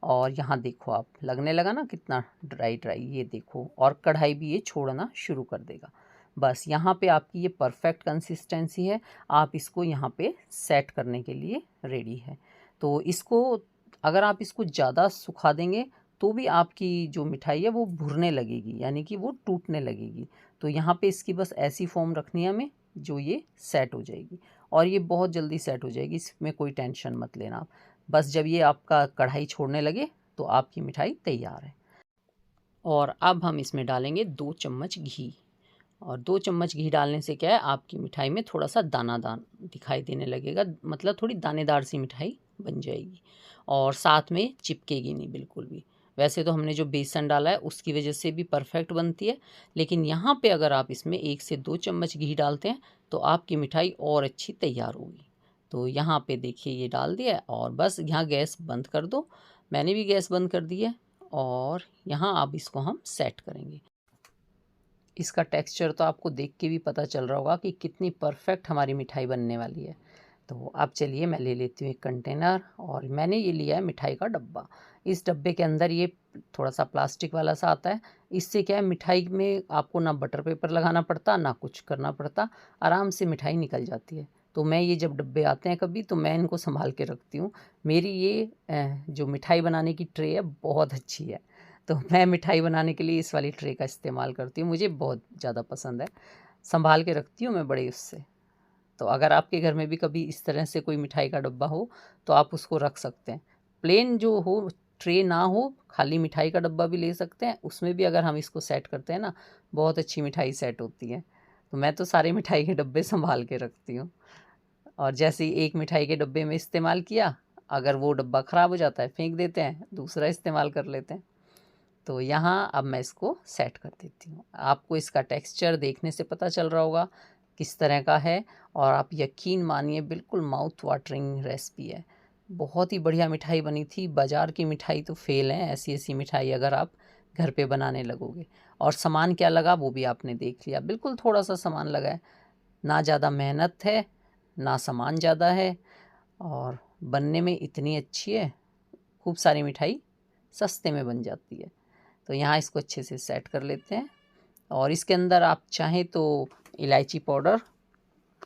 और यहाँ देखो आप, लगने लगा ना कितना ड्राई ड्राई, ये देखो, और कढ़ाई भी ये छोड़ना शुरू कर देगा। बस यहाँ पे आपकी ये परफेक्ट कंसिस्टेंसी है, आप इसको यहाँ पे सेट करने के लिए रेडी है। तो इसको अगर आप इसको ज़्यादा सुखा देंगे तो भी आपकी जो मिठाई है वो भुरने लगेगी, यानी कि वो टूटने लगेगी। तो यहाँ पे इसकी बस ऐसी फॉर्म रखनी है हमें जो ये सेट हो जाएगी, और ये बहुत जल्दी सेट हो जाएगी, इसमें कोई टेंशन मत लेना आप। बस जब ये आपका कढ़ाई छोड़ने लगे तो आपकी मिठाई तैयार है। और अब हम इसमें डालेंगे 2 चम्मच घी। और 2 चम्मच घी डालने से क्या है, आपकी मिठाई में थोड़ा सा दानादार दिखाई देने लगेगा, मतलब थोड़ी दानेदार सी मिठाई बन जाएगी और साथ में चिपकेगी नहीं बिल्कुल भी। वैसे तो हमने जो बेसन डाला है उसकी वजह से भी परफेक्ट बनती है, लेकिन यहाँ पे अगर आप इसमें 1 से 2 चम्मच घी डालते हैं तो आपकी मिठाई और अच्छी तैयार होगी। तो यहाँ पे देखिए ये डाल दिया है और बस यहाँ गैस बंद कर दो। मैंने भी गैस बंद कर दी है और यहाँ अब इसको हम सेट करेंगे। इसका टेक्सचर तो आपको देख के भी पता चल रहा होगा कि कितनी परफेक्ट हमारी मिठाई बनने वाली है। तो अब चलिए मैं ले लेती हूँ एक कंटेनर, और मैंने ये लिया है मिठाई का डब्बा। इस डब्बे के अंदर ये थोड़ा सा प्लास्टिक वाला सा आता है। इससे क्या है, मिठाई में आपको ना बटर पेपर लगाना पड़ता ना कुछ करना पड़ता, आराम से मिठाई निकल जाती है। तो मैं ये जब डब्बे आते हैं कभी तो मैं इनको संभाल के रखती हूँ। मेरी ये जो मिठाई बनाने की ट्रे है बहुत अच्छी है, तो मैं मिठाई बनाने के लिए इस वाली ट्रे का इस्तेमाल करती हूँ, मुझे बहुत ज़्यादा पसंद है, संभाल के रखती हूँ मैं बड़े उससे। तो अगर आपके घर में भी कभी इस तरह से कोई मिठाई का डब्बा हो तो आप उसको रख सकते हैं। प्लेन जो हो, ट्रे ना हो, खाली मिठाई का डब्बा भी ले सकते हैं, उसमें भी अगर हम इसको सेट करते हैं ना, बहुत अच्छी मिठाई सेट होती है। तो मैं तो सारे मिठाई के डब्बे संभाल के रखती हूँ, और जैसे ही एक मिठाई के डब्बे में इस्तेमाल किया, अगर वो डब्बा ख़राब हो जाता है फेंक देते हैं, दूसरा इस्तेमाल कर लेते हैं। तो यहाँ अब मैं इसको सेट कर देती हूँ। आपको इसका टेक्सचर देखने से पता चल रहा होगा किस तरह का है, और आप यकीन मानिए बिल्कुल माउथ वाटरिंग रेसिपी है। बहुत ही बढ़िया मिठाई बनी थी। बाज़ार की मिठाई तो फेल है, ऐसी ऐसी मिठाई अगर आप घर पे बनाने लगोगे। और सामान क्या लगा वो भी आपने देख लिया, बिल्कुल थोड़ा सा सामान लगा है, ना ज़्यादा मेहनत है ना सामान ज़्यादा है, और बनने में इतनी अच्छी है, खूब सारी मिठाई सस्ते में बन जाती है। तो यहाँ इसको अच्छे से सेट कर लेते हैं, और इसके अंदर आप चाहें तो इलायची पाउडर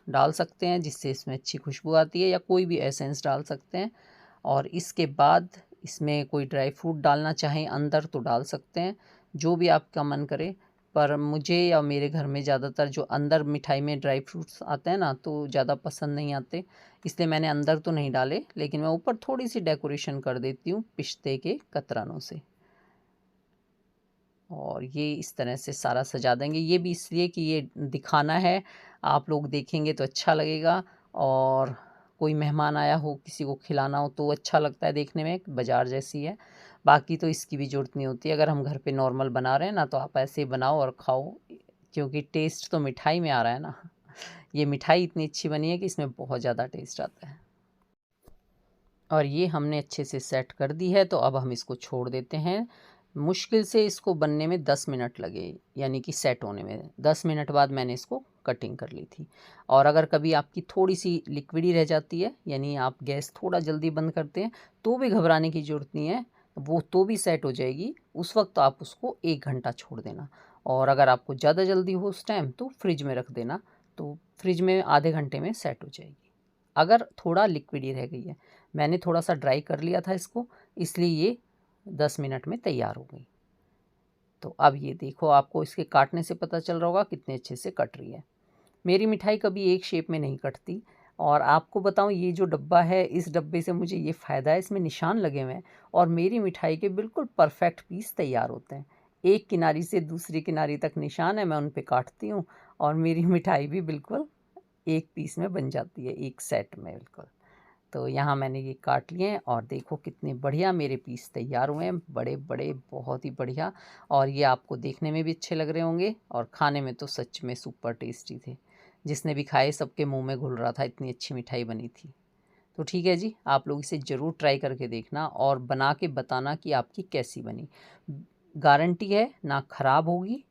डाल सकते हैं जिससे इसमें अच्छी खुशबू आती है, या कोई भी एसेंस डाल सकते हैं। और इसके बाद इसमें कोई ड्राई फ्रूट डालना चाहें अंदर तो डाल सकते हैं, जो भी आपका मन करे। पर मुझे या मेरे घर में ज़्यादातर जो अंदर मिठाई में ड्राई फ्रूट्स आते हैं ना, तो ज़्यादा पसंद नहीं आते, इसलिए मैंने अंदर तो नहीं डाले, लेकिन मैं ऊपर थोड़ी सी डेकोरेशन कर देती हूँ पिस्ते के कतरानों से। और ये इस तरह से सारा सजा देंगे, ये भी इसलिए कि ये दिखाना है, आप लोग देखेंगे तो अच्छा लगेगा, और कोई मेहमान आया हो किसी को खिलाना हो तो अच्छा लगता है देखने में, बाज़ार जैसी है। बाकी तो इसकी भी ज़रूरत नहीं होती, अगर हम घर पे नॉर्मल बना रहे हैं ना तो आप ऐसे ही बनाओ और खाओ, क्योंकि टेस्ट तो मिठाई में आ रहा है ना। ये मिठाई इतनी अच्छी बनी है कि इसमें बहुत ज़्यादा टेस्ट आता है। और ये हमने अच्छे से सेट कर दी है, तो अब हम इसको छोड़ देते हैं। मुश्किल से इसको बनने में 10 मिनट लगे, यानी कि सेट होने में 10 मिनट बाद मैंने इसको कटिंग कर ली थी। और अगर कभी आपकी थोड़ी सी लिक्विडी रह जाती है, यानी आप गैस थोड़ा जल्दी बंद करते हैं, तो भी घबराने की ज़रूरत नहीं है, वो तो भी सेट हो जाएगी। उस वक्त आप उसको 1 घंटा छोड़ देना। और अगर आपको ज़्यादा जल्दी हो उस टाइम, तो फ्रिज में रख देना, तो फ्रिज में आधे घंटे में सेट हो जाएगी। अगर थोड़ा लिक्विडी रह गई है, मैंने थोड़ा सा ड्राई कर लिया था इसको, इसलिए ये 10 मिनट में तैयार हो गई। तो अब ये देखो, आपको इसके काटने से पता चल रहा होगा कितने अच्छे से कट रही है। मेरी मिठाई कभी एक शेप में नहीं कटती। और आपको बताऊं, ये जो डब्बा है, इस डब्बे से मुझे ये फ़ायदा है, इसमें निशान लगे हुए हैं और मेरी मिठाई के बिल्कुल परफेक्ट पीस तैयार होते हैं। एक किनारी से दूसरी किनारी तक निशान है, मैं उन पे काटती हूँ और मेरी मिठाई भी बिल्कुल एक पीस में बन जाती है, एक सेट में बिल्कुल। तो यहाँ मैंने ये काट लिए हैं और देखो कितने बढ़िया मेरे पीस तैयार हुए हैं, बड़े बड़े, बहुत ही बढ़िया। और ये आपको देखने में भी अच्छे लग रहे होंगे और खाने में तो सच में सुपर टेस्टी थे। जिसने भी खाए सबके मुंह में घुल रहा था, इतनी अच्छी मिठाई बनी थी। तो ठीक है जी, आप लोग इसे ज़रूर ट्राई करके देखना और बना के बताना कि आपकी कैसी बनी। गारंटी है ना ख़राब होगी,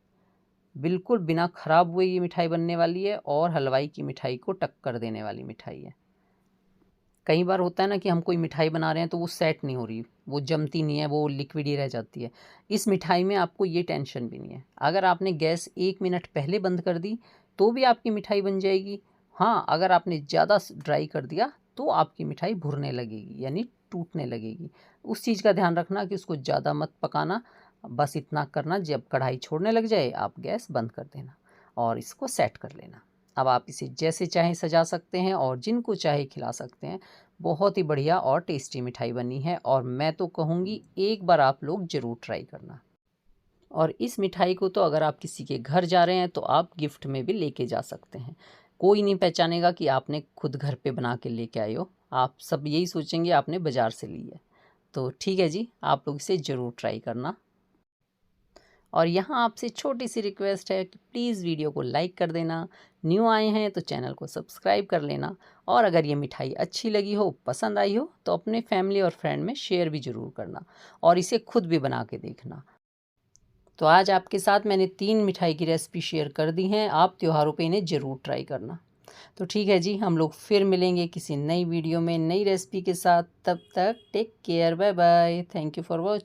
बिल्कुल बिना ख़राब हुए ये मिठाई बनने वाली है और हलवाई की मिठाई को टक्कर देने वाली मिठाई है। कई बार होता है ना कि हम कोई मिठाई बना रहे हैं तो वो सेट नहीं हो रही, वो जमती नहीं है, वो लिक्विड ही रह जाती है। इस मिठाई में आपको ये टेंशन भी नहीं है। अगर आपने गैस 1 मिनट पहले बंद कर दी तो भी आपकी मिठाई बन जाएगी। हाँ, अगर आपने ज़्यादा ड्राई कर दिया तो आपकी मिठाई भुरने लगेगी, यानी टूटने लगेगी। उस चीज़ का ध्यान रखना कि उसको ज़्यादा मत पकाना। बस इतना करना, जब कढ़ाई छोड़ने लग जाए आप गैस बंद कर देना और इसको सेट कर लेना। अब आप इसे जैसे चाहें सजा सकते हैं और जिनको चाहे खिला सकते हैं। बहुत ही बढ़िया और टेस्टी मिठाई बनी है और मैं तो कहूँगी एक बार आप लोग ज़रूर ट्राई करना। और इस मिठाई को तो अगर आप किसी के घर जा रहे हैं तो आप गिफ्ट में भी लेके जा सकते हैं। कोई नहीं पहचानेगा कि आपने खुद घर पे बना के लेके आए हो। आप सब यही सोचेंगे आपने बाज़ार से ली है। तो ठीक है जी, आप लोग इसे ज़रूर ट्राई करना। और यहाँ आपसे छोटी सी रिक्वेस्ट है कि प्लीज़ वीडियो को लाइक कर देना, न्यू आए हैं तो चैनल को सब्सक्राइब कर लेना। और अगर ये मिठाई अच्छी लगी हो, पसंद आई हो, तो अपने फैमिली और फ्रेंड में शेयर भी ज़रूर करना और इसे खुद भी बना के देखना। तो आज आपके साथ मैंने 3 मिठाई की रेसिपी शेयर कर दी हैं, आप त्योहारों पे इन्हें ज़रूर ट्राई करना। तो ठीक है जी, हम लोग फिर मिलेंगे किसी नई वीडियो में नई रेसिपी के साथ। तब तक take care, bye bye, thank you for watching.